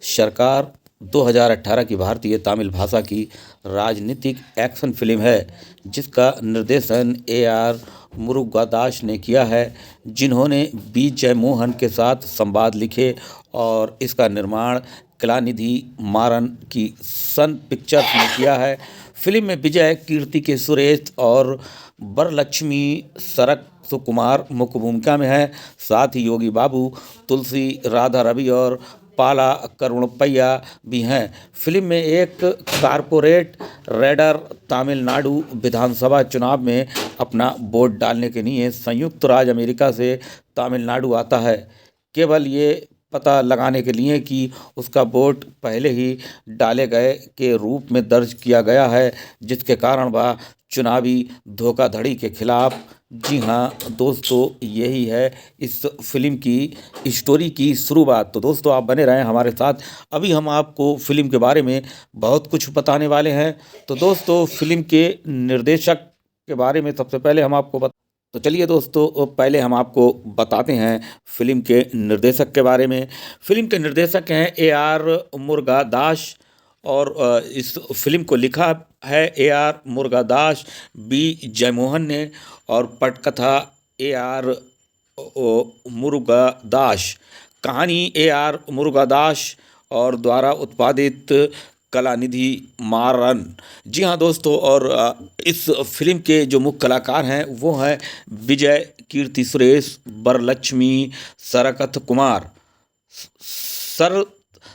सरकार 2018 की भारतीय तमिल भाषा की राजनीतिक एक्शन फिल्म है जिसका निर्देशन ए.आर. मुरुगदास ने किया है, जिन्होंने बी. जयमोहन के साथ संवाद लिखे और इसका निर्माण कलानिधि मारन की सन पिक्चर्स ने किया है। फिल्म में विजय कीर्ति के सुरेश और वरलक्ष्मी सरक सुकुमार मुख्य भूमिका में है। साथ ही योगी बाबू, तुलसी राधा रवि और पाला करुणप्पैया भी हैं। फिल्म में एक कारपोरेट रेडर तमिलनाडु विधानसभा चुनाव में अपना वोट डालने के लिए संयुक्त राज्य अमेरिका से तमिलनाडु आता है, केवल ये पता लगाने के लिए कि उसका वोट पहले ही डाले गए के रूप में दर्ज किया गया है, जिसके कारण वह चुनावी धोखाधड़ी के खिलाफ। जी हाँ दोस्तों, यही है इस फिल्म की स्टोरी की शुरुआत। तो दोस्तों, आप बने रहें हमारे साथ। अभी हम आपको फिल्म के बारे में बहुत कुछ बताने वाले हैं। तो दोस्तों, फिल्म के निर्देशक के बारे में सबसे पहले हम आपको तो चलिए दोस्तों, पहले हम आपको बताते हैं फिल्म के निर्देशक के बारे में। फिल्म के निर्देशक हैं ए.आर. मुरुगदास और इस फिल्म को लिखा है ए.आर. मुरुगदास, बी. जयमोहन ने और पटकथा ए.आर. मुरुगदास, कहानी ए.आर. मुरुगदास और द्वारा उत्पादित कलानिधि मारन। जी हाँ दोस्तों, और इस फिल्म के जो मुख्य कलाकार हैं वो हैं विजय कीर्ति सुरेश, वरलक्ष्मी सरकथ कुमार,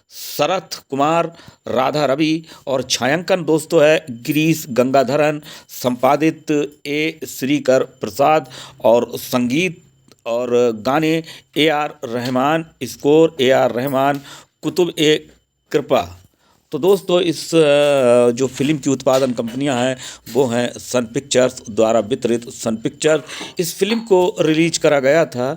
शरथ कुमार, राधा रवि और छायांकन दोस्तों है गिरीश गंगाधरन, संपादित ए. श्रीकर प्रसाद और संगीत और गाने ए.आर. रहमान, स्कोर ए.आर. रहमान, कुतुब ए कृपा। तो दोस्तों, इस जो फिल्म की उत्पादन कंपनियां हैं वो हैं सन पिक्चर्स द्वारा वितरित सन पिक्चर। इस फिल्म को रिलीज करा गया था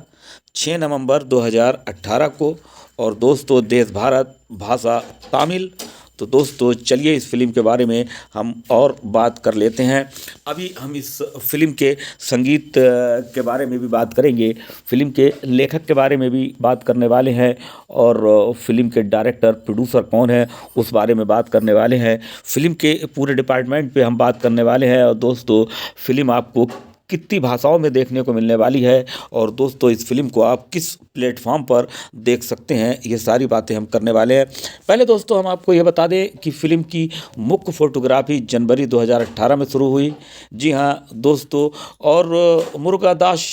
6 नवंबर 2018 को और दोस्तों देश भारत, भाषा तमिल। तो दोस्तों चलिए इस फिल्म के बारे में हम और बात कर लेते हैं। अभी हम इस फिल्म के संगीत के बारे में भी बात करेंगे, फिल्म के लेखक के बारे में भी बात करने वाले हैं और फिल्म के डायरेक्टर प्रोड्यूसर कौन है उस बारे में बात करने वाले हैं। फिल्म के पूरे डिपार्टमेंट पे हम बात करने वाले हैं और दोस्तों फिल्म आपको कितनी भाषाओं में देखने को मिलने वाली है और दोस्तों इस फिल्म को आप किस प्लेटफॉर्म पर देख सकते हैं, ये सारी बातें हम करने वाले हैं। पहले दोस्तों हम आपको ये बता दें कि फिल्म की मुख्य फोटोग्राफी जनवरी 2018 में शुरू हुई। जी हाँ दोस्तों, और मुरुगदास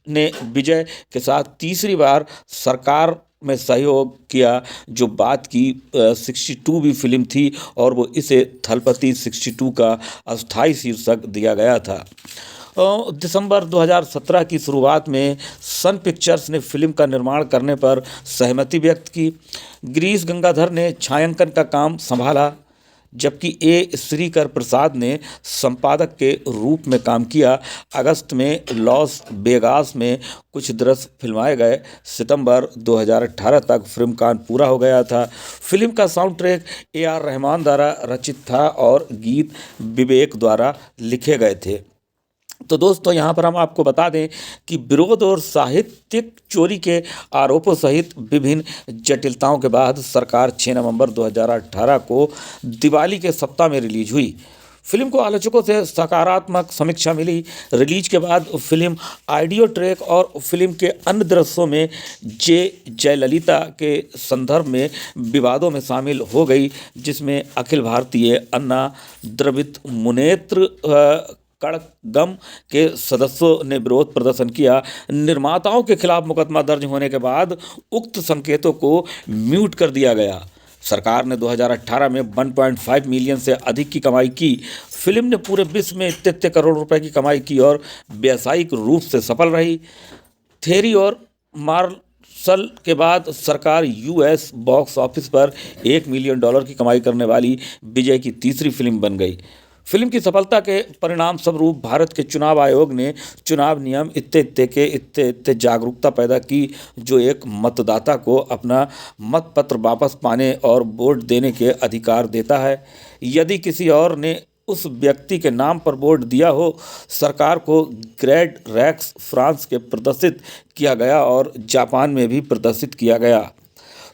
ने विजय के साथ तीसरी बार सरकार में सहयोग किया, जो बात की 62वीं फिल्म थी और वो इसे थलपति 62 का अस्थायी शीर्षक दिया गया था। दिसंबर 2017 की शुरुआत में सन पिक्चर्स ने फिल्म का निर्माण करने पर सहमति व्यक्त की। गिरीश गंगाधर ने छायांकन का काम संभाला, जबकि ए. श्रीकर प्रसाद ने संपादक के रूप में काम किया। अगस्त में लॉस वेगास में कुछ दृश्य फिल्माए गए। सितंबर 2018 तक फिल्म का पूरा हो गया था। फिल्म का साउंड ट्रैक ए.आर. रहमान द्वारा रचित था और गीत विवेक द्वारा लिखे गए थे। तो दोस्तों यहाँ पर हम आपको बता दें कि विरोध और साहित्यिक चोरी के आरोपों सहित विभिन्न जटिलताओं के बाद सरकार 6 नवंबर 2018 को दिवाली के सप्ताह में रिलीज हुई। फिल्म को आलोचकों से सकारात्मक समीक्षा मिली। रिलीज के बाद फिल्म ऑडियो ट्रैक और फिल्म के अन्य दृश्यों में जयललिता के संदर्भ में विवादों में शामिल हो गई, जिसमें अखिल भारतीय अन्ना द्रविड़ मुनेत्र कड़गम के सदस्यों ने विरोध प्रदर्शन किया। निर्माताओं के खिलाफ मुकदमा दर्ज होने के बाद उक्त संकेतों को म्यूट कर दिया गया। सरकार ने 2018 में 1.5 मिलियन से अधिक की कमाई की। फिल्म ने पूरे विश्व में 33 करोड़ रुपए की कमाई की और व्यावसायिक रूप से सफल रही। थेरी और मार्शल के बाद सरकार यूएस बॉक्स ऑफिस पर $1 मिलियन की कमाई करने वाली विजय की तीसरी फिल्म बन गई। फिल्म की सफलता के परिणाम स्वरूप भारत के चुनाव आयोग ने चुनाव नियम इत्ते जागरूकता पैदा की, जो एक मतदाता को अपना मतपत्र वापस पाने और वोट देने के अधिकार देता है। यदि किसी और ने उस व्यक्ति के नाम पर वोट दिया हो, सरकार को ग्रेड रैक्स फ्रांस के प्रदर्शित किया गया और जापान में भी प्रदर्शित किया गया।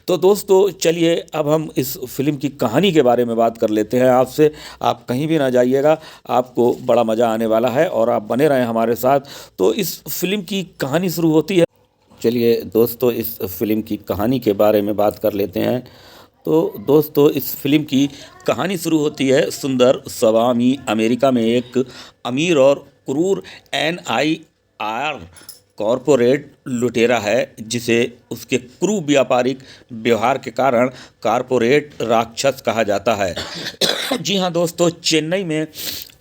तो दोस्तों चलिए अब हम इस फिल्म की कहानी के बारे में बात कर लेते हैं आपसे। आप कहीं भी ना जाइएगा, आपको बड़ा मज़ा आने वाला है और आप बने रहें हमारे साथ। तो इस फिल्म की कहानी शुरू होती है। चलिए दोस्तों इस फिल्म की कहानी के बारे में बात कर लेते हैं। तो दोस्तों इस फिल्म की कहानी शुरू होती है सुंदर स्वामी अमेरिका में एक अमीर और क्रूर NIR कॉरपोरेट लुटेरा है, जिसे उसके क्रूर व्यापारिक व्यवहार के कारण कॉरपोरेट राक्षस कहा जाता है। जी हाँ दोस्तों, चेन्नई में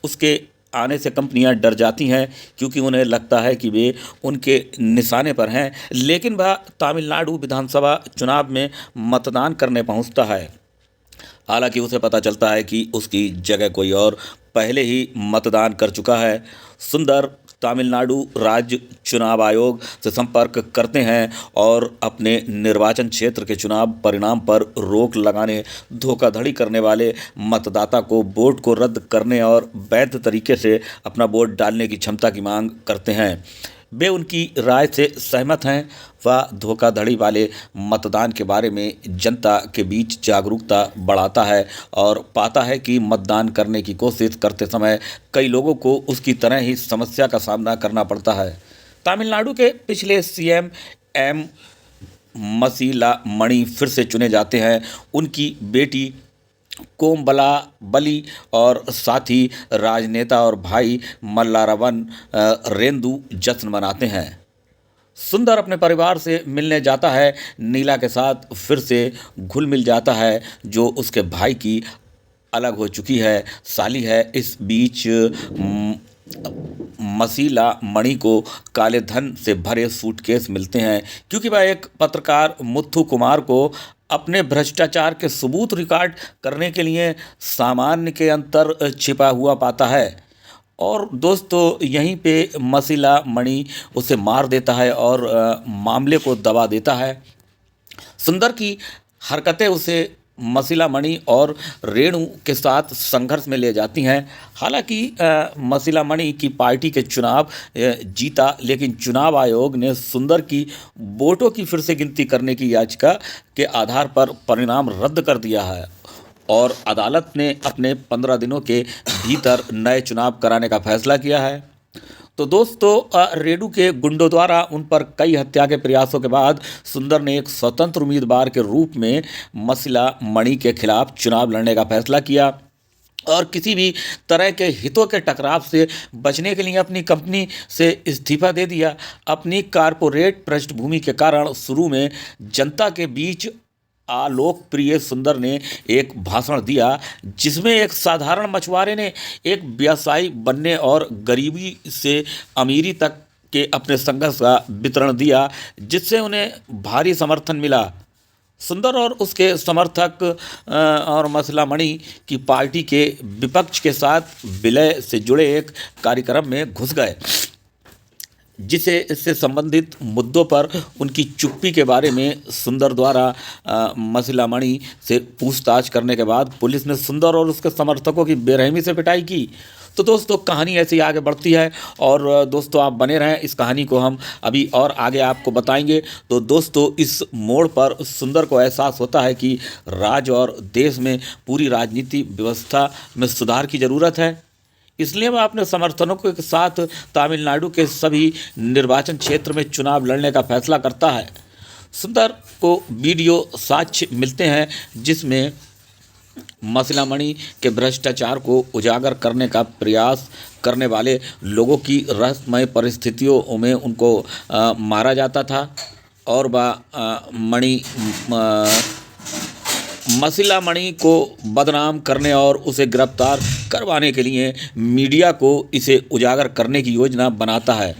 उसके आने से कंपनियां डर जाती हैं, क्योंकि उन्हें लगता है कि वे उनके निशाने पर हैं। लेकिन वह तमिलनाडु विधानसभा चुनाव में मतदान करने पहुंचता है। हालांकि उसे पता चलता है कि उसकी जगह कोई और पहले ही मतदान कर चुका है। सुंदर तमिलनाडु राज्य चुनाव आयोग से संपर्क करते हैं और अपने निर्वाचन क्षेत्र के चुनाव परिणाम पर रोक लगाने, धोखाधड़ी करने वाले मतदाता को वोट को रद्द करने और वैध तरीके से अपना वोट डालने की क्षमता की मांग करते हैं। वे उनकी राय से सहमत हैं। वह धोखाधड़ी वाले मतदान के बारे में जनता के बीच जागरूकता बढ़ाता है और पाता है कि मतदान करने की कोशिश करते समय कई लोगों को उसकी तरह ही समस्या का सामना करना पड़ता है। तमिलनाडु के पिछले CM M मसीला मणि फिर से चुने जाते हैं। उनकी बेटी कोमबला और साथ ही राजनेता और भाई मल्लारवन रेंदु जश्न मनाते हैं। सुंदर अपने परिवार से मिलने जाता है। नीला के साथ फिर से घुल मिल जाता है, जो उसके भाई की अलग हो चुकी है साली है। इस बीच मसीला मणि को काले धन से भरे सूटकेस मिलते हैं, क्योंकि वह एक पत्रकार मुथु कुमार को अपने भ्रष्टाचार के सबूत रिकॉर्ड करने के लिए सामान्य के अंतर छिपा हुआ पाता है। और दोस्तों यहीं पे मसीला मणि उसे मार देता है और मामले को दबा देता है। सुंदर की हरकतें उसे मसीला मणि और रेणु के साथ संघर्ष में ले जाती हैं। हालांकि मसीला मणि की पार्टी के चुनाव जीता, लेकिन चुनाव आयोग ने सुंदर की वोटों की फिर से गिनती करने की याचिका के आधार पर परिणाम रद्द कर दिया है और अदालत ने अपने 15 दिनों के भीतर नए चुनाव कराने का फैसला किया है। तो दोस्तों रेणु के गुंडों द्वारा उन पर कई हत्या के प्रयासों के बाद सुंदर ने एक स्वतंत्र उम्मीदवार के रूप में मसीला मणि के खिलाफ चुनाव लड़ने का फैसला किया और किसी भी तरह के हितों के टकराव से बचने के लिए अपनी कंपनी से इस्तीफा दे दिया। अपनी कारपोरेट पृष्ठभूमि के कारण शुरू में जनता के बीच आलोकप्रिय सुंदर ने एक भाषण दिया, जिसमें एक साधारण मछुआरे ने एक व्यवसायी बनने और गरीबी से अमीरी तक के अपने संघर्ष का वितरण दिया, जिससे उन्हें भारी समर्थन मिला। सुंदर और उसके समर्थक और मसीला मणि की पार्टी के विपक्ष के साथ विलय से जुड़े एक कार्यक्रम में घुस गए, जिसे इससे संबंधित मुद्दों पर उनकी चुप्पी के बारे में सुंदर द्वारा मसीला मणि से पूछताछ करने के बाद पुलिस ने सुंदर और उसके समर्थकों की बेरहमी से पिटाई की। तो दोस्तों कहानी ऐसे ही आगे बढ़ती है और दोस्तों आप बने रहें, इस कहानी को हम अभी और आगे आपको बताएंगे। तो दोस्तों इस मोड़ पर सुंदर को एहसास होता है कि राज्य और देश में पूरी राजनीति व्यवस्था में सुधार की ज़रूरत है। इसलिए वह अपने समर्थनों के साथ तमिलनाडु के सभी निर्वाचन क्षेत्र में चुनाव लड़ने का फैसला करता है। सुंदर को वीडियो साक्ष्य मिलते हैं, जिसमें मसीला मणि के भ्रष्टाचार को उजागर करने का प्रयास करने वाले लोगों की रहस्यमय परिस्थितियों में उनको मारा जाता था और वह मसीला मणि को बदनाम करने और उसे गिरफ्तार करवाने के लिए मीडिया को इसे उजागर करने की योजना बनाता है।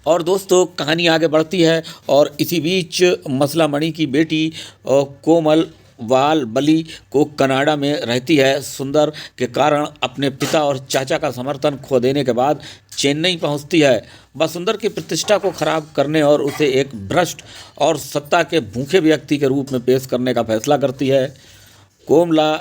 और दोस्तों कहानी आगे बढ़ती है और इसी बीच मसीला मणि की बेटी कोमल वाल बली को कनाडा में रहती है। सुंदर के कारण अपने पिता और चाचा का समर्थन खो देने के बाद चेन्नई पहुंचती है। वह सुंदर की प्रतिष्ठा को खराब करने और उसे एक भ्रष्ट और सत्ता के भूखे व्यक्ति के रूप में पेश करने का फैसला करती है। कोमला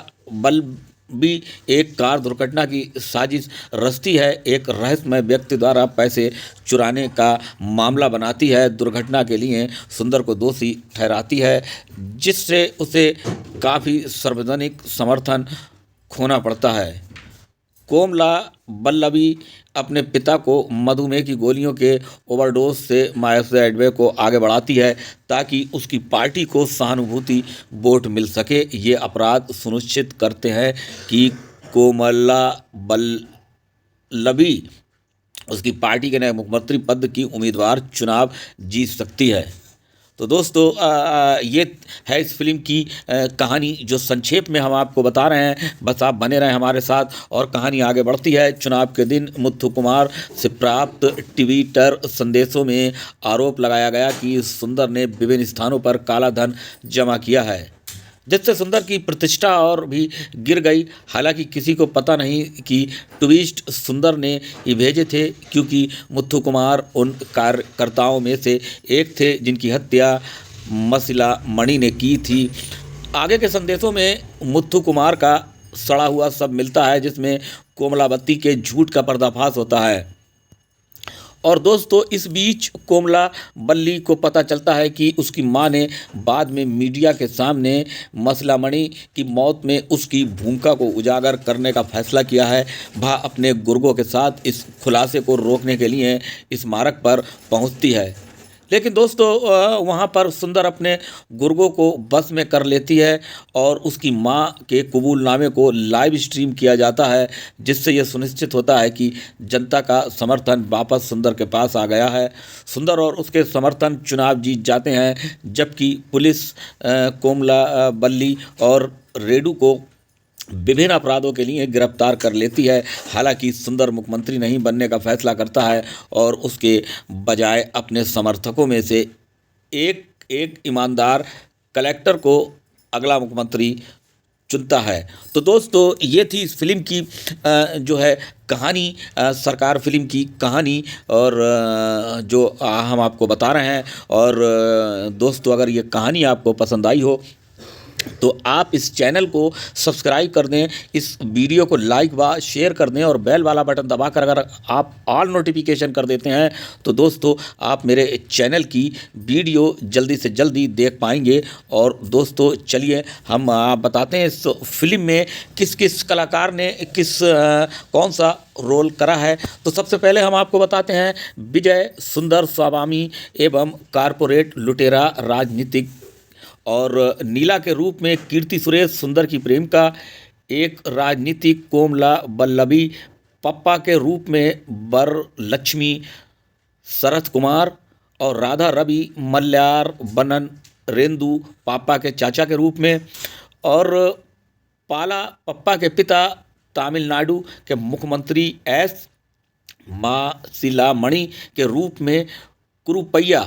भी एक कार दुर्घटना की साजिश रचती है, एक रहस्यमय व्यक्ति द्वारा पैसे चुराने का मामला बनाती है, दुर्घटना के लिए सुंदर को दोषी ठहराती है, जिससे उसे काफ़ी सार्वजनिक समर्थन खोना पड़ता है। कोमला बल्लभी अपने पिता को मधुमेह की गोलियों के ओवरडोज से मायूसी एडवे को आगे बढ़ाती है ताकि उसकी पार्टी को सहानुभूति वोट मिल सके। ये अपराध सुनिश्चित करते हैं कि कोमला बल्लभी उसकी पार्टी के नए मुख्यमंत्री पद की उम्मीदवार चुनाव जीत सकती है। तो दोस्तों ये है इस फिल्म की कहानी, जो संक्षेप में हम आपको बता रहे हैं। बस आप बने रहें हमारे साथ और कहानी आगे बढ़ती है। चुनाव के दिन मुथु कुमार से प्राप्त ट्विटर संदेशों में आरोप लगाया गया कि सुंदर ने विभिन्न स्थानों पर काला धन जमा किया है, जिससे सुंदर की प्रतिष्ठा और भी गिर गई। हालांकि किसी को पता नहीं कि ट्वीट सुंदर ने ही भेजे थे, क्योंकि मुथु कुमार उन कार्यकर्ताओं में से एक थे जिनकी हत्या मसिला मणि ने की थी। आगे के संदेशों में मुथु कुमार का सड़ा हुआ सब मिलता है, जिसमें कोमलावती के झूठ का पर्दाफाश होता है। और दोस्तों इस बीच कोमला बल्ली को पता चलता है कि उसकी मां ने बाद में मीडिया के सामने मसला मणि की मौत में उसकी भूमिका को उजागर करने का फैसला किया है। वह अपने गुर्गों के साथ इस खुलासे को रोकने के लिए स्मारक पर पहुंचती है, लेकिन दोस्तों वहाँ पर सुंदर अपने गुर्गों को बस में कर लेती है और उसकी मां के कबूलनामे को लाइव स्ट्रीम किया जाता है, जिससे यह सुनिश्चित होता है कि जनता का समर्थन वापस सुंदर के पास आ गया है। सुंदर और उसके समर्थन चुनाव जीत जाते हैं, जबकि पुलिस कोमला बल्ली और रेडू को विभिन्न अपराधों के लिए गिरफ्तार कर लेती है। हालांकि सुंदर मुख्यमंत्री नहीं बनने का फैसला करता है और उसके बजाय अपने समर्थकों में से एक ईमानदार कलेक्टर को अगला मुख्यमंत्री चुनता है। तो दोस्तों ये थी इस फिल्म की जो है कहानी, सरकार फिल्म की कहानी, और जो हम आपको बता रहे हैं। और दोस्तों अगर ये कहानी आपको पसंद आई हो तो आप इस चैनल को सब्सक्राइब कर दें, इस वीडियो को लाइक व शेयर कर दें और बेल वाला बटन दबाकर अगर आप ऑल नोटिफिकेशन कर देते हैं तो दोस्तों आप मेरे चैनल की वीडियो जल्दी से जल्दी देख पाएंगे। और दोस्तों चलिए हम बताते हैं इस फिल्म में किस किस कलाकार ने कौन सा रोल करा है। तो सबसे पहले हम आपको बताते हैं विजय सुंदर स्वामी एवं कारपोरेट लुटेरा राजनीतिक, और नीला के रूप में कीर्ति सुरेश सुंदर की प्रेमिका, एक राजनीतिक कोमला बल्लभी, पप्पा के रूप में बर लक्ष्मी शरथ कुमार, और राधा रवि मल्यार बनन रेंदु पापा के चाचा के रूप में, और पाला पप्पा के पिता तमिलनाडु के मुख्यमंत्री एस मासिला मणि के रूप में कुरुपैया,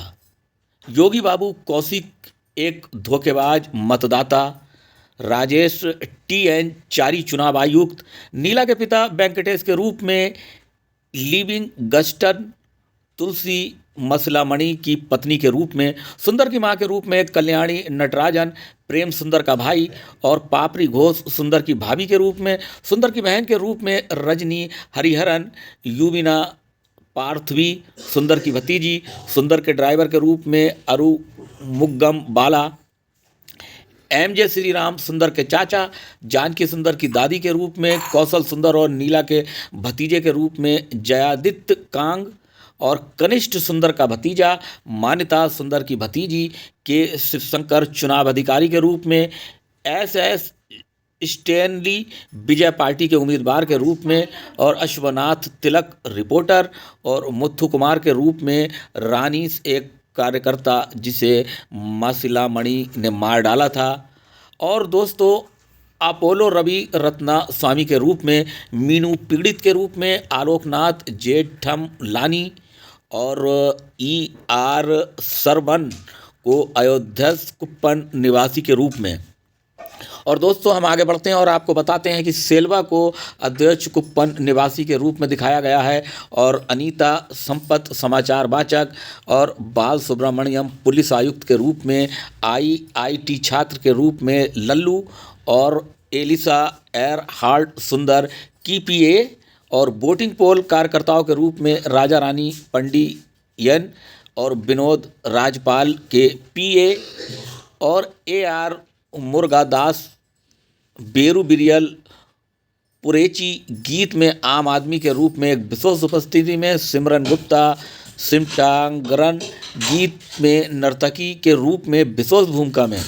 योगी बाबू कौशिक एक धोखेबाज मतदाता, राजेश टी.एन. चारी चुनाव आयुक्त, नीला के पिता वेंकटेश के रूप में लिविंग गस्टन, तुलसी मसलामणि की पत्नी के रूप में, सुंदर की मां के रूप में कल्याणी नटराजन, प्रेम सुंदर का भाई, और पापरी घोष सुंदर की भाभी के रूप में, सुंदर की बहन के रूप में रजनी हरिहरन, युविना पार्थवी सुंदर की भतीजी, सुंदर के ड्राइवर के रूप में अरु मुग्गम बाला, एमजे श्री राम सुंदर के चाचा, जानकी सुंदर की दादी के रूप में कौशल सुंदर, और नीला के भतीजे के रूप में जयादित्य कांग, और कनिष्ठ सुंदर का भतीजा मान्यता सुंदर की भतीजी के शिवशंकर चुनाव अधिकारी के रूप में, एस स्टैनली विजय पार्टी के उम्मीदवार के रूप में, और अश्वनाथ तिलक रिपोर्टर, और मुथु कुमार के रूप में रानीस एक कार्यकर्ता जिसे मासिला मणि ने मार डाला था, और दोस्तों अपोलो रवि रत्ना स्वामी के रूप में मीनू पीड़ित के रूप में आलोकनाथ जेठम लानी, और आर सरवन को अयोध्या कुप्पन निवासी के रूप में। और दोस्तों हम आगे बढ़ते हैं और आपको बताते हैं कि सेल्वा को अध्यक्ष कुप्पन निवासी के रूप में दिखाया गया है, और अनीता संपत समाचार वाचक, और बाल सुब्रमण्यम पुलिस आयुक्त के रूप में, आईआईटी छात्र के रूप में लल्लू, और एलिसा एयरहार्ट सुंदर कीपीए और बोटिंग पोल कार्यकर्ताओं के रूप में राजा रानी पंडियन और विनोद राजपाल के पीए और AR मुरुगादास बेरू बिरियल पुरेची गीत में आम आदमी के रूप में एक विशेष उपस्थिति में सिमरन गुप्ता सिमटांगरन गीत में नर्तकी के रूप में विशेष भूमिका में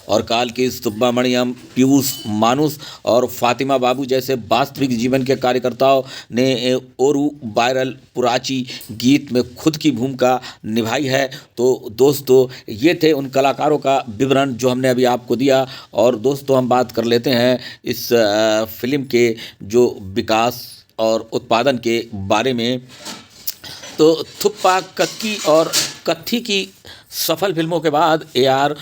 और काल की सुब्रमण्यम पीयूष मानुस और फातिमा बाबू जैसे वास्तविक जीवन के कार्यकर्ताओं ने ओरू वायरल पुराची गीत में खुद की भूमिका निभाई है। तो दोस्तों ये थे उन कलाकारों का विवरण जो हमने अभी आपको दिया। और दोस्तों हम बात कर लेते हैं इस फिल्म के जो विकास और उत्पादन के बारे में। तो थुप्पा कक्की और कत्थी की सफल फिल्मों के बाद AR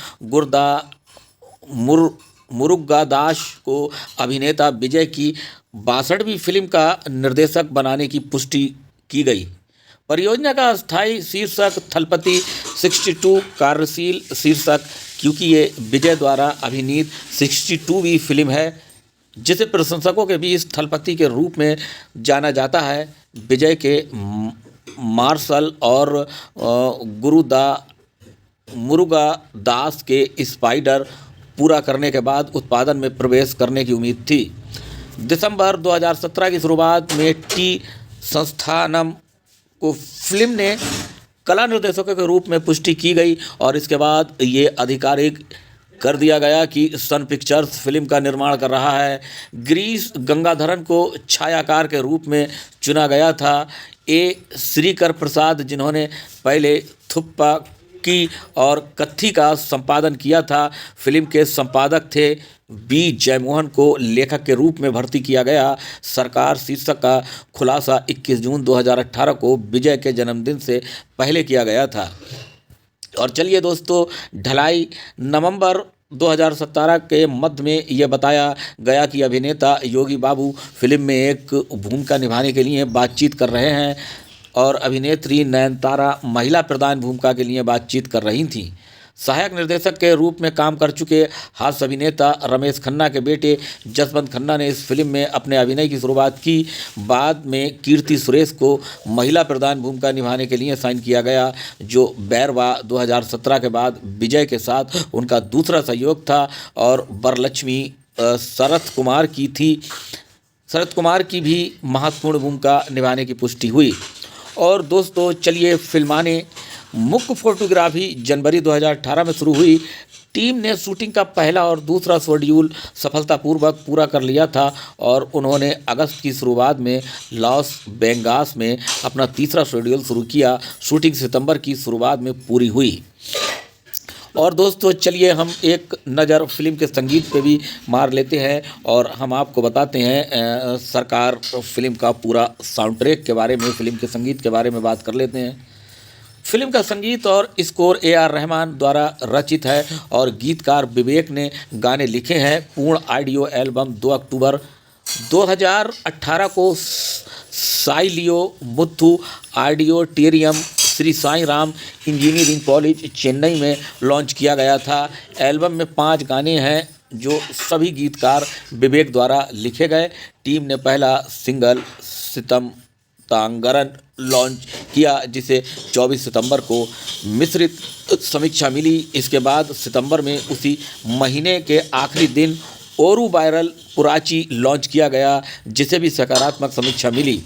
मुरुगदास को अभिनेता विजय की 62वीं फिल्म का निर्देशक बनाने की पुष्टि की गई। परियोजना का अस्थायी शीर्षक थलपति 62 कार्यशील शीर्षक, क्योंकि ये विजय द्वारा अभिनीत 62वीं फिल्म है जिसे प्रशंसकों के बीच थलपति के रूप में जाना जाता है। विजय के मार्शल और मुरुगदास के स्पाइडर पूरा करने के बाद उत्पादन में प्रवेश करने की उम्मीद थी। दिसंबर 2017 की शुरुआत में टी संस्थानम को फिल्म ने कला निर्देशकों के रूप में पुष्टि की गई और इसके बाद ये आधिकारिक कर दिया गया कि सन पिक्चर्स फिल्म का निर्माण कर रहा है। गिरीश गंगाधरन को छायाकार के रूप में चुना गया था। श्रीकर प्रसाद, जिन्होंने पहले थुप्पा की और कत्थी का संपादन किया था, फिल्म के संपादक थे। बी जयमोहन को लेखक के रूप में भर्ती किया गया। सरकार शीर्षक का खुलासा 21 जून 2018 को विजय के जन्मदिन से पहले किया गया था। और चलिए दोस्तों, ढलाई नवंबर 2017 के मध्य में यह बताया गया कि अभिनेता योगी बाबू फिल्म में एक भूमिका निभाने के लिए बातचीत कर रहे हैं और अभिनेत्री नयनतारा महिला प्रधान भूमिका के लिए बातचीत कर रही थीं। सहायक निर्देशक के रूप में काम कर चुके हास्य अभिनेता रमेश खन्ना के बेटे जसवंत खन्ना ने इस फिल्म में अपने अभिनय की शुरुआत की। बाद में कीर्ति सुरेश को महिला प्रधान भूमिका निभाने के लिए साइन किया गया, जो बैरवा 2017 के बाद विजय के साथ उनका दूसरा सहयोग था। और वरलक्ष्मी शरत कुमार की थी। शरत कुमार की भी महत्वपूर्ण भूमिका निभाने की पुष्टि हुई। और दोस्तों चलिए, फिल्माने मुख्य फोटोग्राफी जनवरी 2018 में शुरू हुई। टीम ने शूटिंग का पहला और दूसरा शेड्यूल सफलतापूर्वक पूरा कर लिया था और उन्होंने अगस्त की शुरुआत में लॉस वेगास में अपना तीसरा शेड्यूल शुरू किया। शूटिंग सितंबर की शुरुआत में पूरी हुई। और दोस्तों चलिए हम एक नज़र फिल्म के संगीत पे भी मार लेते हैं और हम आपको बताते हैं सरकार फिल्म का पूरा साउंड ट्रैक के बारे में, फिल्म के संगीत के बारे में बात कर लेते हैं। फिल्म का संगीत और स्कोर AR रहमान द्वारा रचित है और गीतकार विवेक ने गाने लिखे हैं। पूर्ण ऑडियो एल्बम 2 अक्टूबर 2018 को साइलियो Muthu auditorium Shri Sai Ram engineering college Chennai में लॉन्च किया गया था। एल्बम में 5 गाने हैं जो सभी गीतकार विवेक द्वारा लिखे गए। टीम ने पहला सिंगल सितमतांगरन लॉन्च किया जिसे 24 सितंबर को मिश्रित समीक्षा मिली। इसके बाद सितंबर में उसी महीने के आखिरी दिन ओरू वायरल पुराची लॉन्च किया गया जिसे भी सकारात्मक समीक्षा मिली।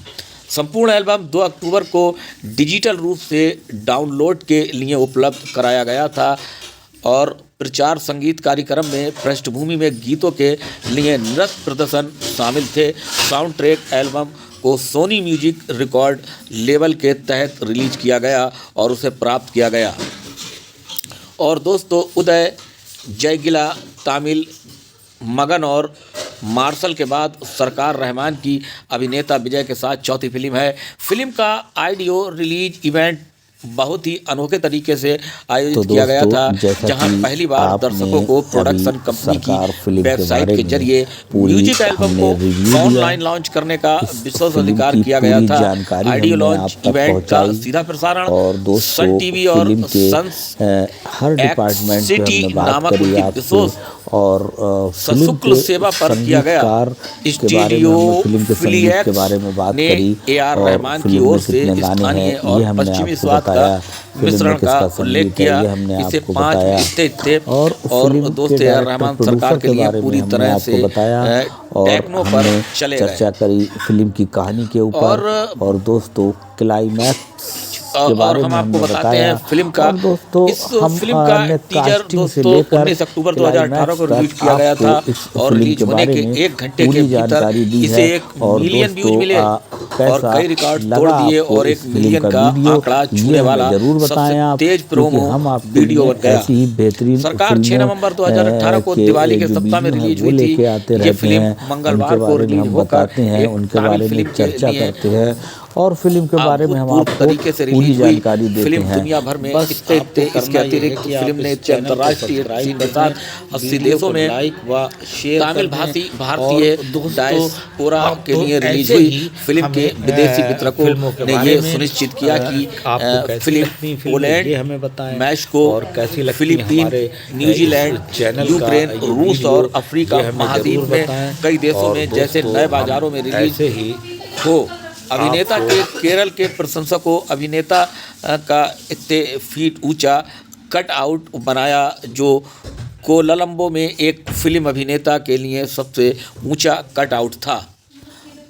संपूर्ण एल्बम 2 अक्टूबर को डिजिटल रूप से डाउनलोड के लिए उपलब्ध कराया गया था और प्रचार संगीत कार्यक्रम में पृष्ठभूमि में गीतों के लिए नृत्य प्रदर्शन शामिल थे। साउंड ट्रैक एल्बम को सोनी म्यूजिक रिकॉर्ड लेबल के तहत रिलीज किया गया और उसे प्राप्त किया गया। और दोस्तों उदय जयगिला तामिल मगन और मार्शल के बाद सरकार रहमान की अभिनेता विजय के साथ चौथी फिल्म है। फिल्म का ऑडियो रिलीज इवेंट बहुत ही अनोखे तरीके से आयोजित किया गया था, जहां पहली बार दर्शकों को प्रोडक्शन कंपनी की वेबसाइट के जरिए म्यूजिक एल्बम को ऑनलाइन लॉन्च करने का विशेष अधिकार किया गया था। ऑडियो लॉन्च इवेंट का सीधा प्रसारण सन टीवी और सन हर डिपार्टमेंट सिटी नामक विशेष और फिल्म सशुल्क के सेवा पर किया गया संगीतकार के बारे में हमने फिल्म के संगीत के बारे में बात करी ए.आर. और रहमान की फिल्म ओर में से कितने गाने हैं स्थानीय ये और हमने पश्चिमी आपको स्वाद का बताया। फिल्म मिश्रण में का किसका उल्लेख संगीत है किया। ये हमने इसे आपको 5 बताया स्टेज थे और और फिल्म दोस्त के ए.आर. डायरेक्टर रहमान प्रोड्यूसर सरकार के के लिए बारे में पूरी हमने तरह आपको से बताया और टेक्नो पर हमने चले गए। चर्चा करी फिल्म की कहानी के ऊपर और दोस्तों क्लाइमैक्स के बारे हम में आपको हमने बताते हैं बताया। फिल्म का और दोस्तों इस फिल्म का हमने टीजर कास्टिंग से दोस्तों लेकर 19 अक्टूबर 2018 को रिलीज तक किया गया था आपको इस और फिल्म रिलीज के होने बारे के में 1 घंटे के पूरी भीतर जानकारी दी इसे है 1 और मिलियन व्यूज दोस्तों मिले और कैसा कई रिकॉर्ड तोड़ लगा दिए आपको और 1 इस फिल्म मिलियन का का वीडियो आंकड़ा छूने ये वाला हमें जरूर बताएं सबसे आप, तेज क्योंकि प्रोमो हम आपके वीडियो लिए बन गया। ऐसी ही बेहतरीन सरकार 6 नवंबर 2018 को दिवाली के जो सप्ताह में वीडियो है रिलीज वो हुई थी। लेके आते ये रहते फिल्म हैं, मंगलवार उनके को बारे में रिलीज हम होकर बताते हैं, एक उनके तमिल बारे में फिल्म के चर्चा लिए करते हैं और फिल्म के बारे में हम अभूतपूर्व आपको तरीके से पूरी रिलीज हुई। जानकारी देते फिल्म हैं। दुनिया भर में बस स्टेज थे। आपको इसके करना ये है अतिरिक्त कि आप फिल्म ने इस चैनल को अंतर्राष्ट्रीय सब्सक्राइब सीन के कर साथ दें, 80 वीडियो देशों को में लाइक व शेयर तमिल कर दें। भारतीय और दोस्तों डायस्पोरा आप के तो लिए रिलीज ऐसे हुई। ही फिल्म के हमें, विदेशी वितरकों फिल्मों के ने बारे ये में, सुनिश्चित किया कि आपको कैसी लगती फिल्म फिल्में ये पोलैंड, हमें बताएं मैक्सिको और कैसी लगती फिलीपीन, हमारे न्यूजीलैंड, चैनल यूक्रेन, का ये रूस वीडियो, और अफ्रीका ये हमें महाद्वीप जरूर में बताएं। कई देशों और में जैसे दोस्तों नए हम बाजारों में रिलीज ऐसे ही हो। अभिनेता आपको के केरल के प्रशंसकों अभिनेता का इतने फीट ऊंचा कट आउट बनाया जो कोलंबो में एक फिल्म अभिनेता के लिए सबसे ऊंचा कट आउट था।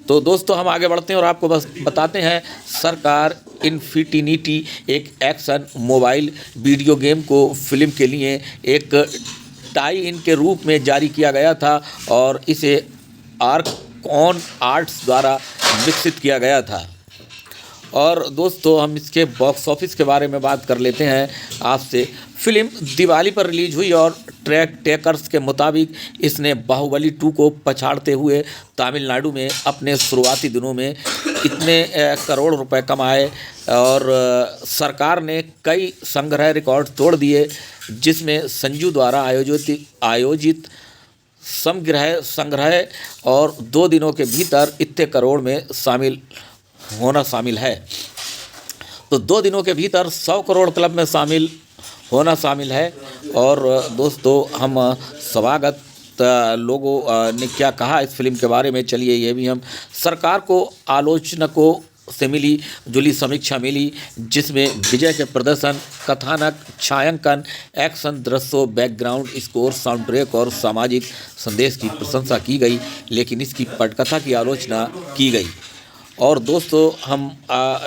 तो दोस्तों हम आगे बढ़ते हैं और आपको बस बताते हैं सरकार इन्फिनिटी एक एक्शन मोबाइल वीडियो गेम को फिल्म के लिए एक टाई इन के रूप में जारी किया गया था और इसे आर्कऑन आर्ट्स द्वारा विकसित किया गया था। और दोस्तों हम इसके बॉक्स ऑफिस के बारे में बात कर लेते हैं आपसे। फिल्म दिवाली पर रिलीज हुई और ट्रैक टेकर्स के मुताबिक इसने बाहुबली 2 को पछाड़ते हुए तमिलनाडु में अपने शुरुआती दिनों में इतने करोड़ रुपए कमाए और सरकार ने कई संग्रह रिकॉर्ड तोड़ दिए, जिसमें संजू द्वारा आयोजित संग्रह और 2 दिनों के भीतर इतने करोड़ में शामिल है। तो 2 दिनों के भीतर 100 करोड़ क्लब में शामिल है। और दोस्तों हम स्वागत लोगों ने क्या कहा इस फिल्म के बारे में, चलिए ये भी हम। सरकार को आलोचकों से मिली जुली समीक्षा मिली, जिसमें विजय के प्रदर्शन, कथानक, छायांकन, एक्शन दृश्यों, बैकग्राउंड स्कोर, साउंड ट्रैक और सामाजिक संदेश की प्रशंसा की गई, लेकिन इसकी पटकथा की आलोचना की गई। और दोस्तों हम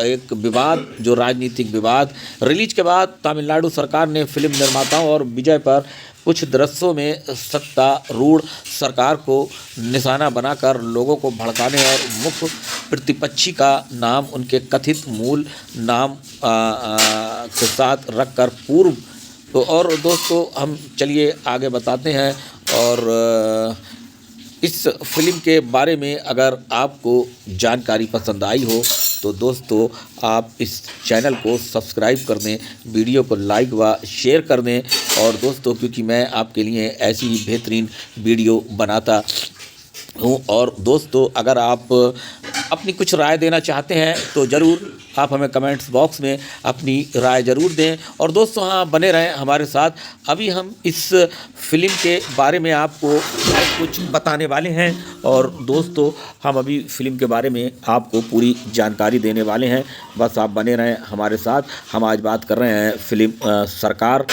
एक विवाद, जो राजनीतिक विवाद, रिलीज के बाद तमिलनाडु सरकार ने फिल्म निर्माताओं और विजय पर कुछ दृश्यों में सत्तारूढ़ सरकार को निशाना बनाकर लोगों को भड़काने और मुख्य प्रतिपक्षी का नाम उनके कथित मूल नाम के साथ रखकर पूर्व। तो और दोस्तों हम चलिए आगे बताते हैं। और इस फिल्म के बारे में अगर आपको जानकारी पसंद आई हो तो दोस्तों आप इस चैनल को सब्सक्राइब कर दें, वीडियो को लाइक व शेयर कर दें। और दोस्तों क्योंकि मैं आपके लिए ऐसी ही बेहतरीन वीडियो बनाता हूँ। और दोस्तों अगर आप अपनी कुछ राय देना चाहते हैं तो ज़रूर आप हमें कमेंट्स बॉक्स में अपनी राय ज़रूर दें। और दोस्तों हाँ, बने रहें हमारे साथ। अभी हम इस फिल्म के बारे में आपको कुछ बताने वाले हैं और दोस्तों हम अभी फिल्म के बारे में आपको पूरी जानकारी देने वाले हैं, बस आप बने रहें हमारे साथ। हम आज बात कर रहे हैं फिल्म सरकार।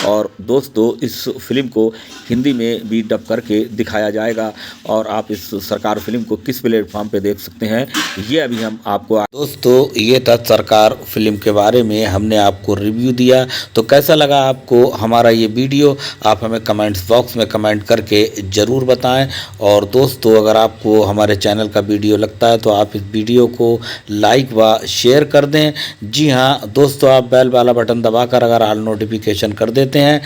और दोस्तों इस फिल्म को हिंदी में भी डब करके दिखाया जाएगा और आप इस सरकार फिल्म को किस प्लेटफॉर्म पे देख सकते हैं ये अभी हम आपको। दोस्तों ये था सरकार फिल्म के बारे में हमने आपको रिव्यू दिया। तो कैसा लगा आपको हमारा ये वीडियो, आप हमें कमेंट्स बॉक्स में कमेंट करके ज़रूर बताएं। और दोस्तों अगर आपको हमारे चैनल का वीडियो लगता है तो आप इस वीडियो को लाइक व शेयर कर दें। जी हाँ दोस्तों, आप बेल वाला बटन दबाकर अगर ऑल नोटिफिकेशन कर देते हैं